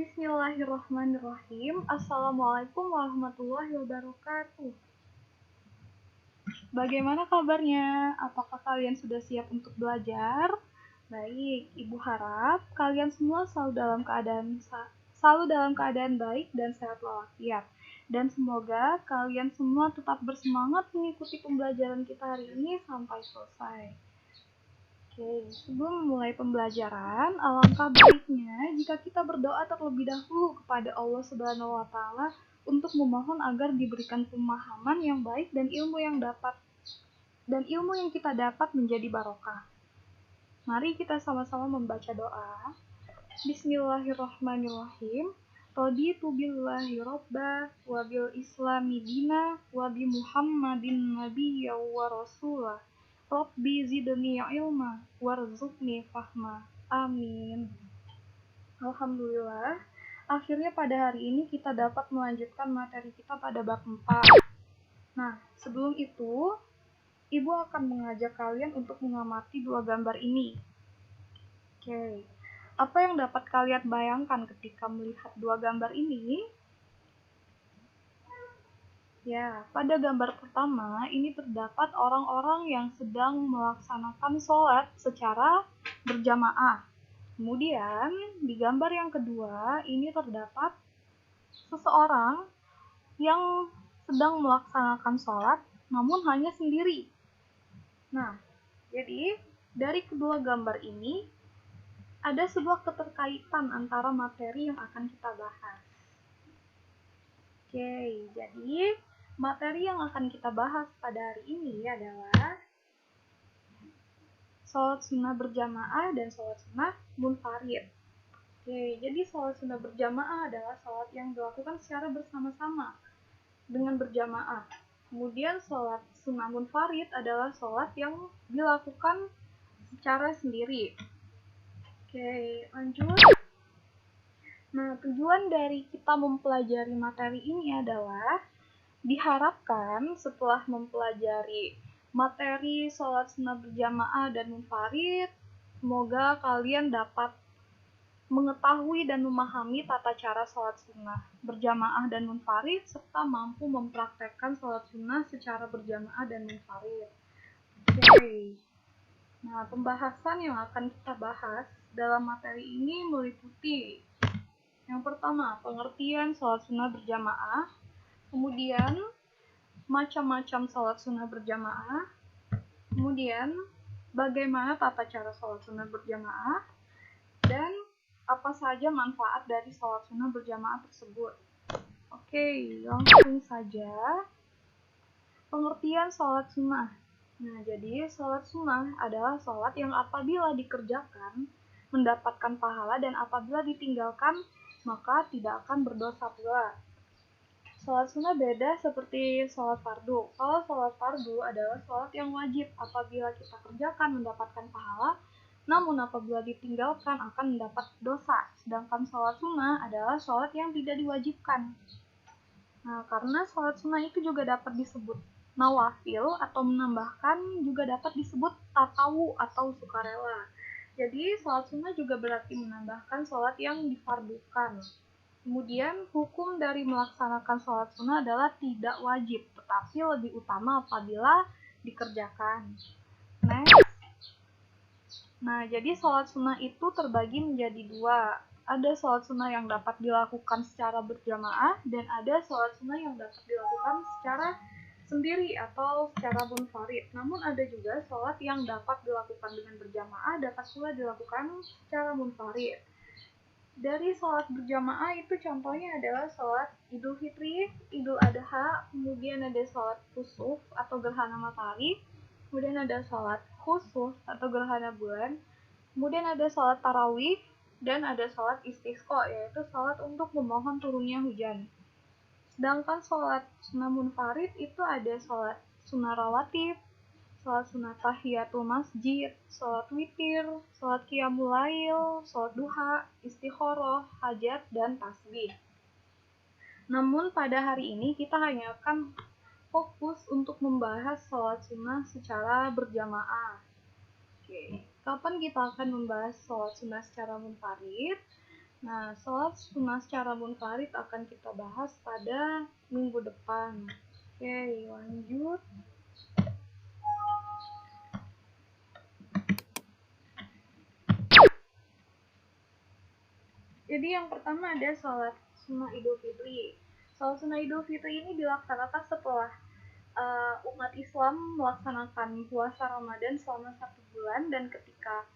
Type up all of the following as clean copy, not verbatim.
Bismillahirrahmanirrahim. Assalamualaikum warahmatullahi wabarakatuh. Bagaimana kabarnya? Apakah kalian sudah siap untuk belajar? Baik, Ibu harap kalian semua selalu dalam keadaan baik dan sehat walafiat. Dan semoga kalian semua tetap bersemangat mengikuti pembelajaran kita hari ini sampai selesai. Oke, sebelum memulai pembelajaran, alangkah baiknya jika kita berdoa terlebih dahulu kepada Allah Subhanahu wa Ta'ala untuk memohon agar diberikan pemahaman yang baik dan ilmu yang kita dapat menjadi barokah. Mari kita sama-sama membaca doa. Bismillahirrahmanirrahim. Raditu billahi robba wa bil islami dina wa bi Muhammadin nabiyya wa rasulah. Rabbi zidni ilma warzuqni fahma. Amin. Alhamdulillah, akhirnya pada hari ini kita dapat melanjutkan materi kita pada bab 4. Nah, sebelum itu, Ibu akan mengajak kalian untuk mengamati dua gambar ini. Oke, apa yang dapat kalian bayangkan ketika melihat dua gambar ini? Ya, pada gambar pertama ini terdapat orang-orang yang sedang melaksanakan sholat secara berjamaah. Kemudian di gambar yang kedua ini terdapat seseorang yang sedang melaksanakan sholat namun hanya sendiri. Nah, jadi dari kedua gambar ini ada sebuah keterkaitan antara materi yang akan kita bahas. Oke, jadi materi yang akan kita bahas pada hari ini adalah sholat sunnah berjamaah dan sholat sunnah munfarid. Oke, jadi sholat sunnah berjamaah adalah sholat yang dilakukan secara bersama-sama dengan berjamaah. Kemudian sholat sunnah munfarid adalah sholat yang dilakukan secara sendiri. Oke, lanjut. Nah, tujuan dari kita mempelajari materi ini adalah diharapkan setelah mempelajari materi sholat sunnah berjamaah dan munfarid, semoga kalian dapat mengetahui dan memahami tata cara sholat sunnah berjamaah dan munfarid, serta mampu mempraktekkan sholat sunnah secara berjamaah dan munfarid. Oke. Nah, pembahasan yang akan kita bahas dalam materi ini meliputi yang pertama, pengertian sholat sunnah berjamaah, kemudian macam-macam sholat sunnah berjamaah, kemudian bagaimana tata cara sholat sunnah berjamaah, dan apa saja manfaat dari sholat sunnah berjamaah tersebut. Oke, langsung saja. Pengertian sholat sunnah. Nah, jadi sholat sunnah adalah sholat yang apabila dikerjakan mendapatkan pahala dan apabila ditinggalkan maka tidak akan berdosa pula. Sholat sunnah beda seperti sholat fardu. Kalau sholat fardu adalah sholat yang wajib apabila kita kerjakan mendapatkan pahala, namun apabila ditinggalkan akan mendapat dosa. Sedangkan sholat sunnah adalah sholat yang tidak diwajibkan. Nah, karena sholat sunnah itu juga dapat disebut nawafil atau menambahkan, juga dapat disebut tatawu atau sukarela. Jadi sholat sunnah juga berarti menambahkan sholat yang difardukan. Kemudian hukum dari melaksanakan sholat sunnah adalah tidak wajib, tetapi lebih utama apabila dikerjakan. Next. Nah, jadi sholat sunnah itu terbagi menjadi dua. Ada sholat sunnah yang dapat dilakukan secara berjamaah dan ada sholat sunnah yang dapat dilakukan secara sendiri atau secara munfarid. Namun ada juga sholat yang dapat dilakukan dengan berjamaah, dapat pula dilakukan secara munfarid. Dari sholat berjamaah itu contohnya adalah sholat Idul Fitri, Idul Adha, kemudian ada sholat khusuf atau gerhana matahari, kemudian ada sholat khusuf atau gerhana bulan, kemudian ada sholat tarawih, dan ada sholat istisqa, yaitu sholat untuk memohon turunnya hujan. Sedangkan sholat sunnah munfarid itu ada sholat sunnah rawatib, sholat sunnah tahiyatul masjid, sholat witir, sholat qiyamul lail, sholat duha, istikharah, hajat, dan tasbih. Namun pada hari ini kita hanya akan fokus untuk membahas sholat sunnah secara berjamaah. Oke, kapan kita akan membahas sholat sunnah secara munfarid? Nah, sholat sunnah secara munfarid akan kita bahas pada minggu depan. Oke, lanjut. Jadi yang pertama ada sholat sunnah Idul Fitri. Sholat sunnah Idul Fitri ini dilaksanakan setelah umat Islam melaksanakan puasa Ramadan selama 1 bulan, dan ketika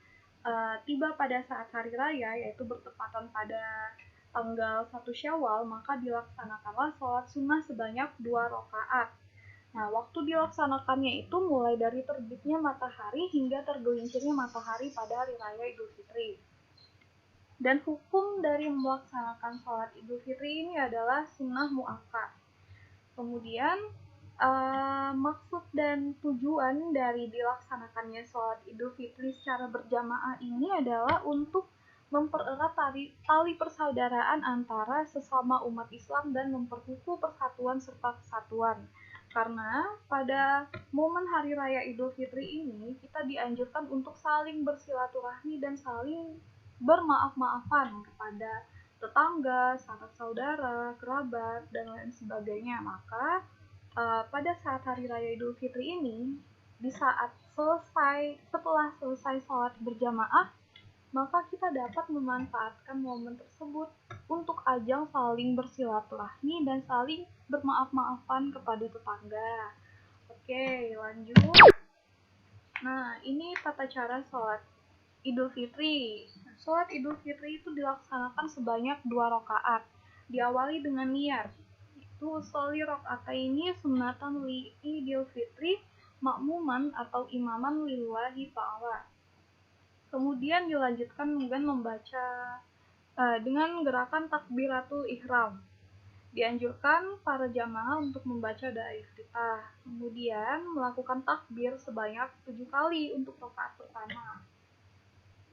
tiba pada saat hari raya, yaitu bertepatan pada tanggal 1 Syawal, maka dilaksanakanlah sholat sunnah sebanyak 2 rakaat. Nah, waktu dilaksanakannya itu mulai dari terbitnya matahari hingga tergelincirnya matahari pada hari raya Idul Fitri. Dan hukum dari melaksanakan sholat Idul Fitri ini adalah sunnah mu'akkad. Kemudian maksud dan tujuan dari dilaksanakannya sholat Idul Fitri secara berjamaah ini adalah untuk mempererat tali persaudaraan antara sesama umat Islam dan memperkukuh persatuan serta kesatuan. Karena pada momen hari raya Idul Fitri ini kita dianjurkan untuk saling bersilaturahmi dan saling bermaaf-maafan kepada tetangga, sanak saudara, kerabat, dan lain sebagainya. Maka pada saat hari raya Idul Fitri ini, di saat setelah selesai sholat berjamaah, maka kita dapat memanfaatkan momen tersebut untuk ajang saling bersilaturahmi dan saling bermaaf-maafan kepada tetangga. Oke, lanjut. Nah, ini tata cara sholat Idul Fitri. Sholat Idul Fitri itu dilaksanakan sebanyak 2 rakaat. Diawali dengan niat. Itu sholli rakaataini sunnatan li Idul Fitri makmuman atau imaman lillahi ta'ala. Kemudian dilanjutkan dengan membaca dengan gerakan takbiratul ihram. Dianjurkan para jamaah untuk membaca doa iftitah. Kemudian melakukan takbir sebanyak 7 kali untuk rakaat pertama.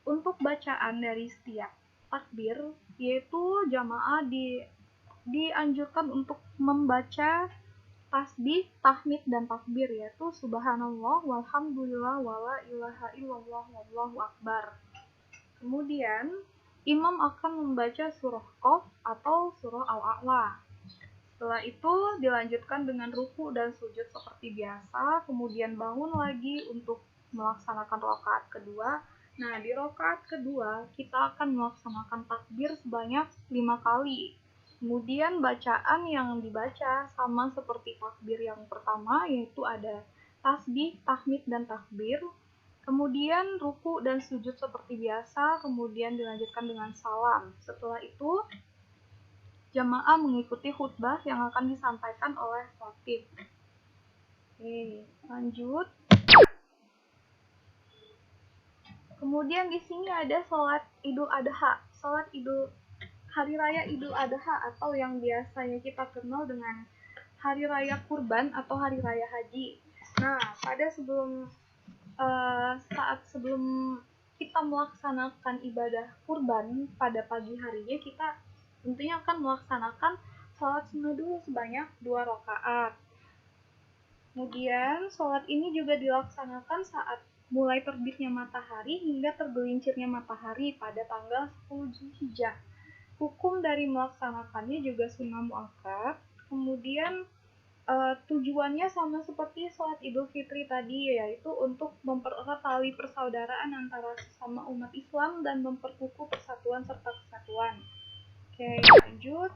Untuk bacaan dari setiap takbir, yaitu jamaah dianjurkan untuk membaca tasbih, tahmid, dan takbir, yaitu subhanallah, walhamdulillah, wala ilaha illallah, wallahu akbar. Kemudian imam akan membaca surah Qaf atau surah Al-A'la. Setelah itu dilanjutkan dengan ruku dan sujud seperti biasa, kemudian bangun lagi untuk melaksanakan rakaat kedua. Nah, di rakaat kedua kita akan melaksanakan takbir sebanyak 5 kali. Kemudian bacaan yang dibaca sama seperti takbir yang pertama, yaitu ada tasbih, tahmid, dan takbir. Kemudian ruku dan sujud seperti biasa, kemudian dilanjutkan dengan salam. Setelah itu jamaah mengikuti khutbah yang akan disampaikan oleh khatib. Oke, lanjut. Kemudian di sini ada sholat Idul Adha. Sholat Hari Raya Idul Adha atau yang biasanya kita kenal dengan Hari Raya Kurban atau Hari Raya Haji. Nah, pada saat sebelum kita melaksanakan ibadah kurban pada pagi harinya, kita tentunya akan melaksanakan sholat sunnah dulu sebanyak 2 rakaat. Kemudian sholat ini juga dilaksanakan saat mulai terbitnya matahari hingga tergelincirnya matahari pada tanggal 10 Zulhijjah. Hukum dari melaksanakannya juga sunnah muakkad. Kemudian tujuannya sama seperti sholat Idul Fitri tadi, yaitu untuk mempererat tali persaudaraan antara sesama umat Islam dan memperkukuh persatuan serta kesatuan. Oke, lanjut.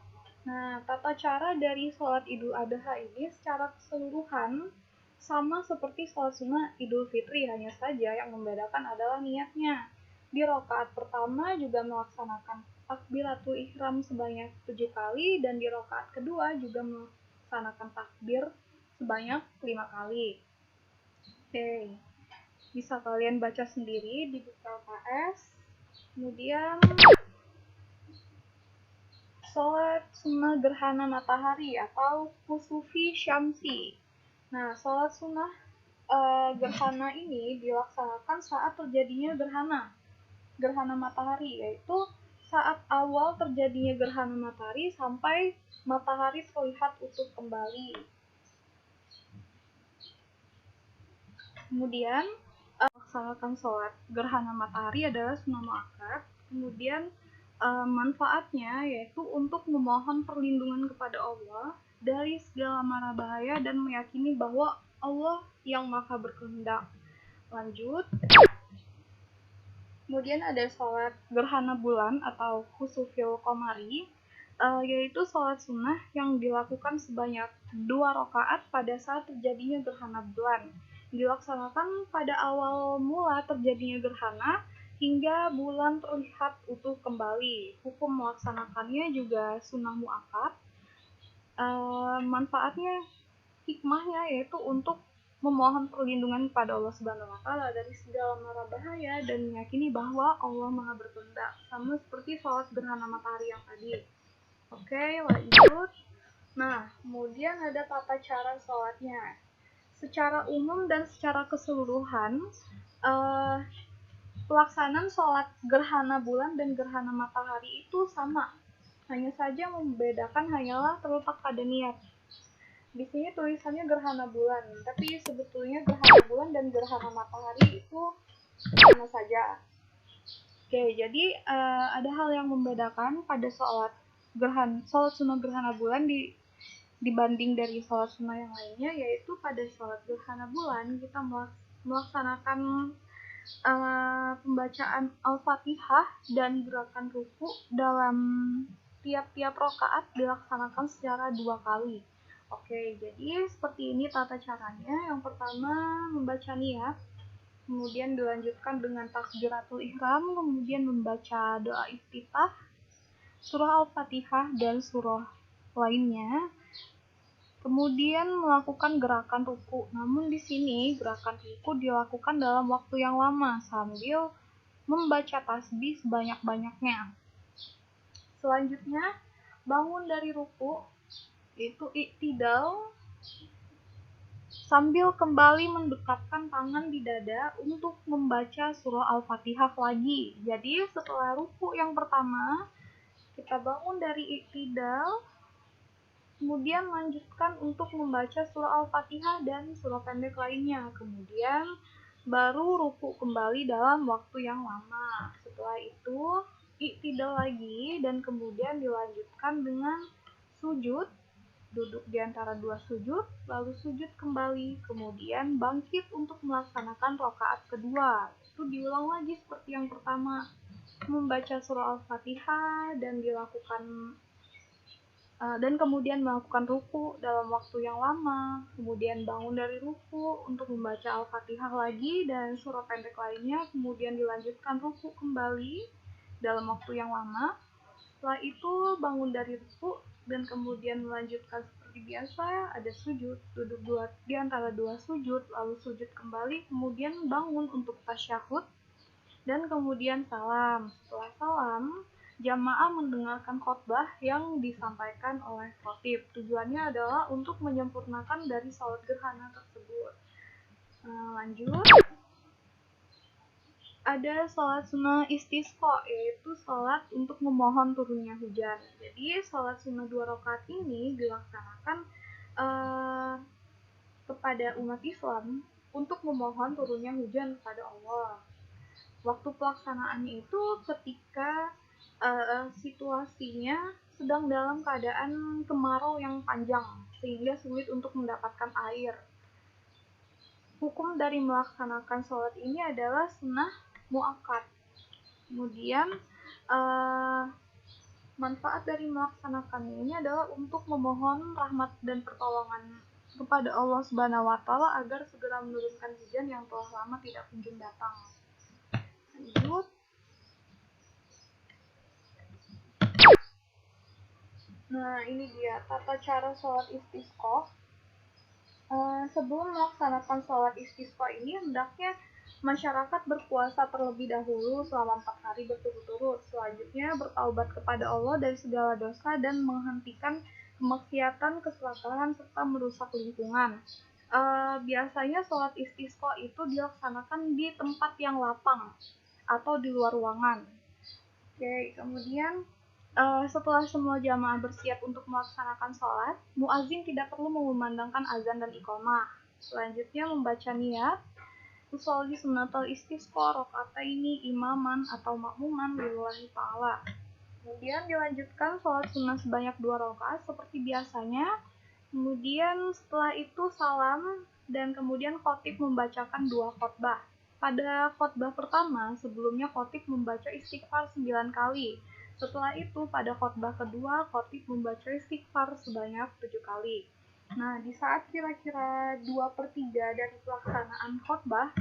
Nah, tata cara dari sholat Idul Adha ini secara keseluruhan sama seperti sholat sunnah Idul Fitri, hanya saja yang membedakan adalah niatnya. Di rakaat pertama juga melaksanakan takbiratul ihram sebanyak 7 kali, dan di rakaat kedua juga melaksanakan takbir sebanyak 5 kali. Oke, bisa kalian baca sendiri di buku LKS. Kemudian sholat sunnah gerhana matahari atau kusufi syamsi. Nah, sholat sunnah gerhana ini dilaksanakan saat terjadinya gerhana matahari, yaitu saat awal terjadinya gerhana matahari sampai matahari terlihat utuh kembali. Kemudian melaksanakan sholat gerhana matahari adalah sunnah muakkad. Kemudian Manfaatnya yaitu untuk memohon perlindungan kepada Allah dari segala mara bahaya dan meyakini bahwa Allah yang maha berkehendak. Lanjut, kemudian ada sholat gerhana bulan atau khusufil qamari, yaitu sholat sunnah yang dilakukan sebanyak 2 rakaat pada saat terjadinya gerhana bulan. Dilaksanakan pada awal mula terjadinya gerhana hingga bulan terlihat utuh kembali. Hukum melaksanakannya juga sunnah muakkad. Manfaatnya, hikmahnya yaitu untuk memohon perlindungan kepada Allah Subhanahu wa taala dari segala mara bahaya dan meyakini bahwa Allah Maha berkehendak, sama seperti sholat gerhana matahari yang tadi. Oke, lanjut. Nah, kemudian ada tata cara sholatnya. Secara umum dan secara keseluruhan, pelaksanaan sholat gerhana bulan dan gerhana matahari itu sama. Hanya saja membedakan hanyalah terletak pada niat. Di sini tulisannya gerhana bulan, tapi sebetulnya gerhana bulan dan gerhana matahari itu sama saja. Oke, jadi ada hal yang membedakan pada sholat sunnah gerhana bulan dibanding dari sholat sunnah yang lainnya, yaitu pada sholat gerhana bulan kita melaksanakan pembacaan Al-Fatihah dan gerakan ruku dalam tiap-tiap rakaat dilaksanakan secara 2 kali. Oke, jadi seperti ini tata caranya. Yang pertama membaca niat, kemudian dilanjutkan dengan takbiratul ihram, kemudian membaca doa iftitah, surah Al-Fatihah dan surah lainnya. Kemudian melakukan gerakan ruku. Namun di sini gerakan ruku dilakukan dalam waktu yang lama sambil membaca tasbih sebanyak-banyaknya. Selanjutnya, bangun dari ruku, yaitu i'tidal, sambil kembali mendekatkan tangan di dada untuk membaca surah Al-Fatihah lagi. Jadi setelah ruku yang pertama, kita bangun dari i'tidal, kemudian lanjutkan untuk membaca surah Al-Fatihah dan surah pendek lainnya. Kemudian baru ruku kembali dalam waktu yang lama. Setelah itu i'tidal lagi dan kemudian dilanjutkan dengan sujud, duduk di antara 2 sujud, lalu sujud kembali, kemudian bangkit untuk melaksanakan rakaat kedua. Itu diulang lagi seperti yang pertama, membaca surah Al-Fatihah dan kemudian melakukan ruku dalam waktu yang lama, kemudian bangun dari ruku untuk membaca Al-Fatihah lagi dan surah pendek lainnya, kemudian dilanjutkan ruku kembali dalam waktu yang lama. Setelah itu bangun dari ruku dan kemudian melanjutkan seperti biasa, ada sujud, duduk di antara 2 sujud, lalu sujud kembali, kemudian bangun untuk tasyahud dan kemudian salam. Setelah salam, jamaah mendengarkan khotbah yang disampaikan oleh khatib. Tujuannya adalah untuk menyempurnakan dari sholat gerhana tersebut. Lanjut, ada sholat sunnah istisqa, yaitu sholat untuk memohon turunnya hujan. Jadi sholat sunnah 2 rakaat ini dilaksanakan kepada umat Islam untuk memohon turunnya hujan kepada Allah. Waktu pelaksanaannya itu ketika situasinya sedang dalam keadaan kemarau yang panjang sehingga sulit untuk mendapatkan air. Hukum dari melaksanakan sholat ini adalah sunnah muakkad. Kemudian manfaat dari melaksanakannya ini adalah untuk memohon rahmat dan pertolongan kepada Allah Subhanahu wa taala agar segera menurunkan hujan yang telah lama tidak kunjung datang. Lanjut. Nah, ini dia tata cara sholat istisqa. Sebelum melaksanakan sholat istisqa ini, hendaknya masyarakat berpuasa terlebih dahulu selama 4 hari berturut-turut. Selanjutnya bertaubat kepada Allah dari segala dosa dan menghentikan kemaksiatan, keserakahan, serta merusak lingkungan. Biasanya sholat istisqa itu dilaksanakan di tempat yang lapang atau di luar ruangan. Oke, kemudian setelah semua jamaah bersiap untuk melaksanakan sholat, muazin tidak perlu mengumandangkan azan dan iqamah. Selanjutnya membaca niat, usolli sunnatal istisqa rakaataini imaman atau makmuman lillahi ta'ala. Kemudian dilanjutkan sholat sunnah sebanyak 2 rakaat seperti biasanya. Kemudian setelah itu salam dan kemudian khatib membacakan 2 khotbah. Pada khotbah pertama, sebelumnya khatib membaca istighfar 9 kali. Setelah itu, pada khotbah kedua, khatib membaca istighfar sebanyak 7 kali. Nah, di saat kira-kira 2/3 dari pelaksanaan khotbah,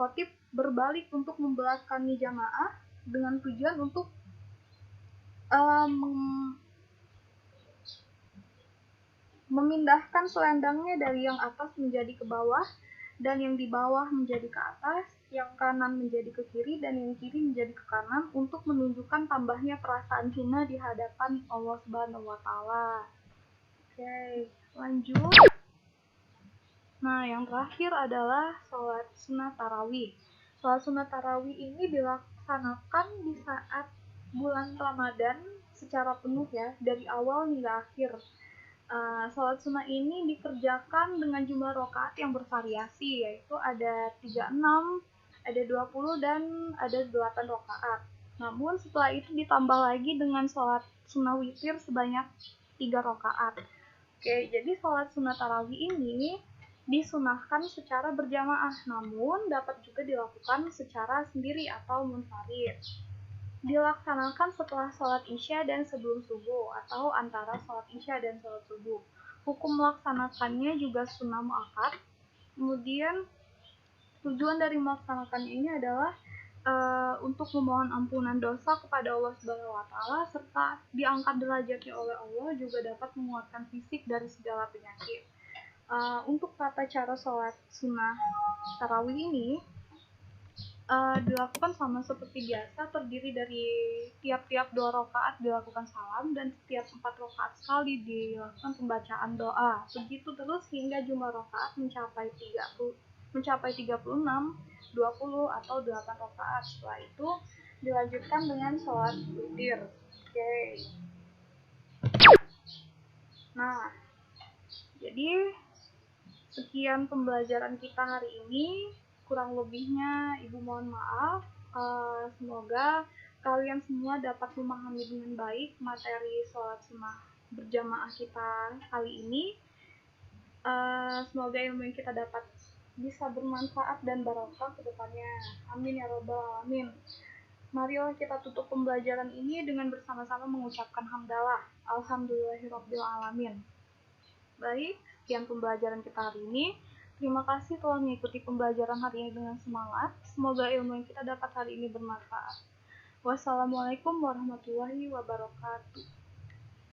khatib berbalik untuk membelakangi jamaah dengan tujuan untuk memindahkan selendangnya dari yang atas menjadi ke bawah, dan yang di bawah menjadi ke atas, yang kanan menjadi ke kiri, dan yang kiri menjadi ke kanan untuk menunjukkan tambahnya perasaan hina di hadapan Allah Subhanahu wa Ta'ala. Oke, lanjut. Nah, yang terakhir adalah sholat sunnah tarawih. Sholat sunnah tarawih ini dilaksanakan di saat bulan Ramadan secara penuh ya, dari awal hingga akhir. Sholat sunnah ini dikerjakan dengan jumlah rakaat yang bervariasi, yaitu ada 36, ada 20, dan ada 8 rakaat. Namun setelah itu ditambah lagi dengan sholat sunnah witir sebanyak 3 rakaat. Oke, jadi sholat sunnah tarawih ini disunahkan secara berjamaah, namun dapat juga dilakukan secara sendiri atau munfarid. Dilaksanakan setelah sholat isya dan sebelum subuh, atau antara sholat isya dan sholat subuh. Hukum melaksanakannya juga sunnah muakkad. Kemudian tujuan dari melaksanakannya ini adalah untuk memohon ampunan dosa kepada Allah Subhanahu wa Ta'ala, serta diangkat derajatnya oleh Allah, juga dapat menguatkan fisik dari segala penyakit. Untuk tata cara sholat sunnah tarawih ini dilakukan sama seperti biasa, terdiri dari tiap-tiap 2 rakaat dilakukan salam, dan setiap 4 rakaat sekali dilakukan pembacaan doa. Begitu terus hingga jumlah rakaat mencapai 36, 20, atau 8 rakaat. Setelah itu dilanjutkan dengan sholat witir. Oke. Nah, jadi sekian pembelajaran kita hari ini. Kurang lebihnya Ibu mohon maaf. Semoga kalian semua dapat memahami dengan baik materi sholat sunnah berjamaah kita kali ini. Semoga ilmu yang kita dapat bisa bermanfaat dan barokah ke depannya. Amin ya robbal alamin. Marilah kita tutup pembelajaran ini dengan bersama-sama mengucapkan hamdalah. Alhamdulillahirabbil alamin. Baik, sekian pembelajaran kita hari ini. Terima kasih telah mengikuti pembelajaran hari ini dengan semangat. Semoga ilmu yang kita dapat hari ini bermanfaat. Wassalamualaikum warahmatullahi wabarakatuh.